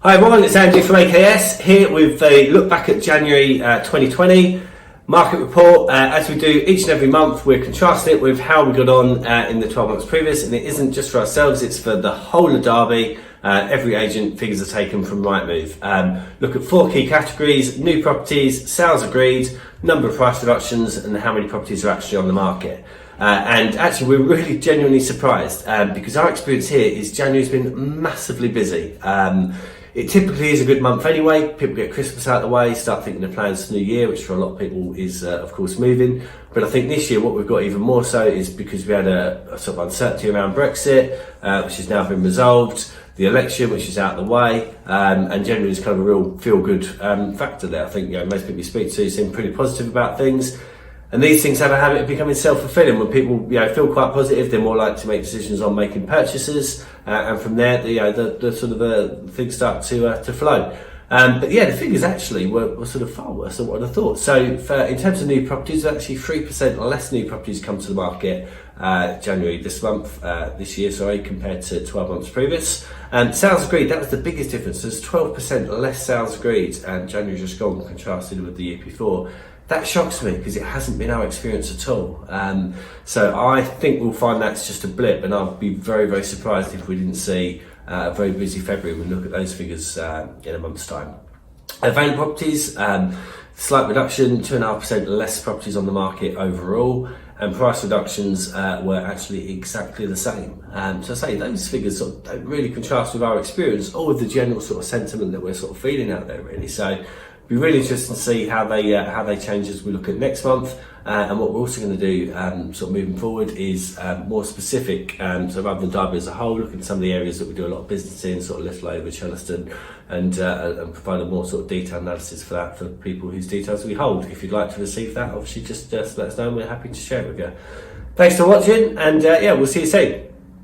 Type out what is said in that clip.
Hi everyone, it's Andy from AKS here with a look back at January 2020 market report. As we do each and every month, we're contrasting it with how we got on in the 12 months previous, and it isn't just for ourselves, it's for the whole of Derby. Every agent figures are taken from Rightmove. Look at 4 key categories: new properties, sales agreed, number of price reductions, and how many properties are actually on the market. And actually we're really genuinely surprised because our experience here is January's been massively busy. It typically is a good month anyway. People get Christmas out of the way, start thinking of plans for New Year, which for a lot of people is of course moving. But I think this year what we've got even more so is because we had a sort of uncertainty around Brexit, which has now been resolved, the election, which is out of the way, and generally it's kind of a real feel-good factor there. I think most people you speak to seem pretty positive about things. And these things have a habit of becoming self-fulfilling. When people feel quite positive, they're more likely to make decisions on making purchases, and from there the sort of things start to flow. But yeah, the figures actually were sort of far worse than what I'd have thought. So in terms of new properties, actually 3% less new properties come to the market January this year, compared to 12 months previous. Sales agreed, that was the biggest difference. There's 12% less sales agreed, and January just gone contrasted with the year before. That shocks me because it hasn't been our experience at all. So I think we'll find that's just a blip, and I'll be very, very surprised if we didn't see a very busy February when we look at those figures in a month's time. Available properties, slight reduction, 2.5% less properties on the market overall, and price reductions were actually exactly the same. So I say those figures sort of don't really contrast with our experience or with the general sort of sentiment that we're sort of feeling out there, really. So be really interesting to see how they change as we look at next month, and what we're also going to do sort of moving forward is more specific, so rather than Derby as a whole, look at some of the areas that we do a lot of business in, sort of Little Over, Chellaston, and provide a more sort of detailed analysis for that for people whose details we hold. If you'd like to receive that, obviously just let us know and we're happy to share it with you. Thanks for watching, and yeah, we'll see you soon.